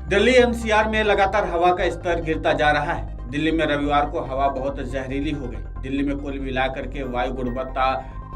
Delhi NCR में लगातार हवा का स्तर गिरता जा रहा है। दिल्ली में रविवार को हवा बहुत जहरीली हो गई। दिल्ली में कुल मिलाकर के वायु गुणवत्ता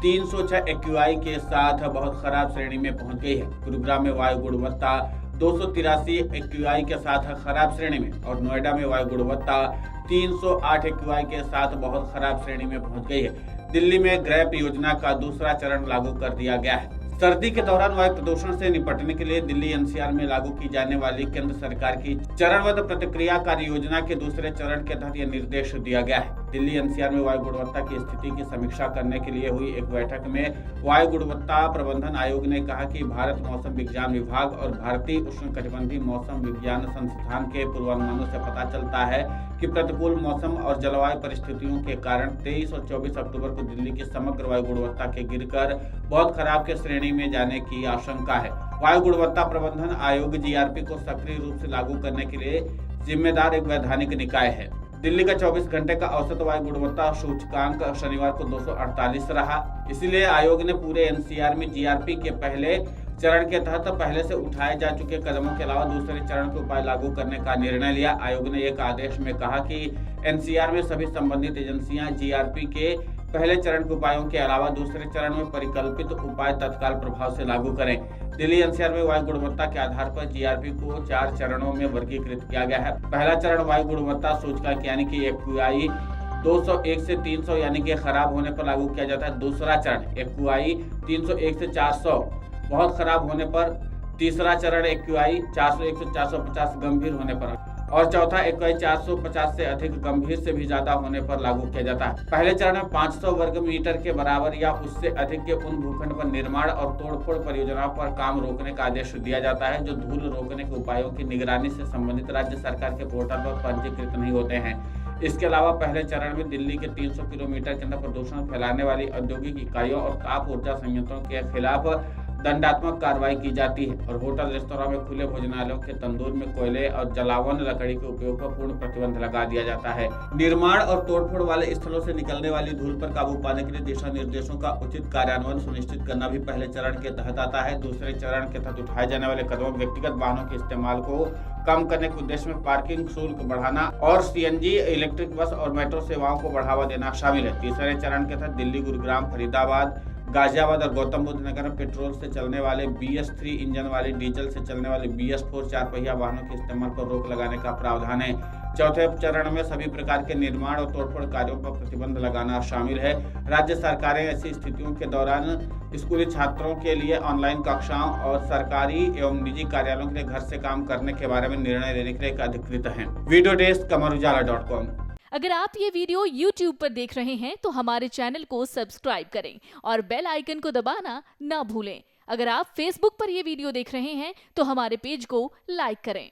306 एक्यूआई के साथ बहुत खराब श्रेणी में पहुंच गई है। गुरुग्राम में वायु गुणवत्ता 283 एक्यूआई के साथ खराब श्रेणी में और नोएडा में वायु गुणवत्ता 308 एक्यूआई के साथ बहुत खराब श्रेणी में पहुंच गई है। दिल्ली में ग्रैप योजना का दूसरा चरण लागू कर दिया गया है। सर्दी के दौरान वायु प्रदूषण से निपटने के लिए दिल्ली एनसीआर में लागू की जाने वाली केंद्र सरकार की चरणबद्ध प्रतिक्रिया कार्य योजना के दूसरे चरण के तहत यह निर्देश दिया गया है। दिल्ली एनसीआर में वायु गुणवत्ता की स्थिति की समीक्षा करने के लिए हुई एक बैठक में वायु गुणवत्ता प्रबंधन आयोग ने कहा कि भारत मौसम विज्ञान विभाग और भारतीय उष्णकटिबंधीय मौसम विज्ञान संस्थान के पूर्वानुमानों से पता चलता है कि प्रतिकूल मौसम और जलवायु परिस्थितियों के कारण 23 और 24 अक्टूबर को दिल्ली की समग्र वायु गुणवत्ता के गिरकर बहुत खराब के श्रेणी में जाने की आशंका है। वायु गुणवत्ता प्रबंधन आयोग जीआरपी को सक्रिय रूप से लागू करने के लिए जिम्मेदार एक वैधानिक निकाय है। दिल्ली का 24 घंटे का औसत वायु गुणवत्ता सूचकांक शनिवार को 248 रहा। इसलिए आयोग ने पूरे एनसीआर में जीआरपी के पहले चरण के तहत पहले से उठाए जा चुके कदमों के अलावा दूसरे चरण के उपाय लागू करने का निर्णय लिया। आयोग ने एक आदेश में कहा कि एनसीआर में सभी संबंधित एजेंसियां जीआरपी के पहले चरण के उपायों के अलावा दूसरे चरण में परिकल्पित उपाय तत्काल प्रभाव से लागू करें। दिल्ली एनसीआर में वायु गुणवत्ता के आधार पर जीआरपी को 4 चरणों में वर्गीकृत किया गया है। पहला चरण वायु गुणवत्ता सूचकांक यानी कि एक्यूआई 201 से 300 यानी कि खराब होने पर लागू किया जाता है। दूसरा चरण एक्यूआई 301 से 400 बहुत खराब होने पर। तीसरा चरण एक्यूआई 401 से 450 गंभीर होने पर और चौथा एक्यूआई 450 से अधिक गंभीर से भी ज्यादा होने पर लागू किया जाता है। पहले चरण में 500 वर्ग मीटर के बराबर या उससे अधिक के उन भूखंड पर निर्माण और तोड़फोड़ परियोजनाओं पर काम रोकने का आदेश दिया जाता है जो धूल रोकने के उपायों की निगरानी से संबंधित राज्य सरकार के पोर्टल पर पंजीकृत नहीं होते हैं। इसके अलावा पहले चरण में दिल्ली के 300 किलोमीटर के अंदर प्रदूषण फैलाने वाली औद्योगिक इकाइयों और ताप ऊर्जा संयंत्रों के खिलाफ दंडात्मक कार्रवाई की जाती है और होटल रेस्तोरां में खुले भोजनालयों के तंदूर में कोयले और जलावन लकड़ी के उपयोग पर पूर्ण प्रतिबंध लगा दिया जाता है। निर्माण और तोड़फोड़ वाले स्थलों से निकलने वाली धूल पर काबू पाने के लिए दिशा निर्देशों का उचित कार्यान्वयन सुनिश्चित करना भी पहले चरण के तहत आता है। दूसरे चरण के तहत उठाए जाने वाले कदमों में व्यक्तिगत वाहनों के इस्तेमाल को कम करने के उद्देश्य में पार्किंग शुल्क बढ़ाना और सीएनजी, इलेक्ट्रिक बस और मेट्रो सेवाओं को बढ़ावा देना शामिल है। तीसरे चरण के तहत दिल्ली, गुरुग्राम, फरीदाबाद, गाजियाबाद और गौतम बुद्ध नगर में पेट्रोल से चलने वाले BS3 इंजन वाले, डीजल से चलने वाले BS4 चार पहिया वाहनों के इस्तेमाल पर रोक लगाने का प्रावधान है। चौथे चरण में सभी प्रकार के निर्माण और तोड़फोड़ कार्यों पर प्रतिबंध लगाना शामिल है। राज्य सरकारें ऐसी स्थितियों के दौरान स्कूली छात्रों के लिए ऑनलाइन कक्षाओं और सरकारी एवं निजी कार्यालयों के लिए घर से काम करने के बारे में निर्णय लेने के लिए अधिकृत हैं। वीडियो डेस्क कमरुजाला.com। अगर आप ये वीडियो YouTube पर देख रहे हैं तो हमारे चैनल को सब्सक्राइब करें और बेल आइकन को दबाना ना भूलें। अगर आप Facebook पर ये वीडियो देख रहे हैं तो हमारे पेज को लाइक करें।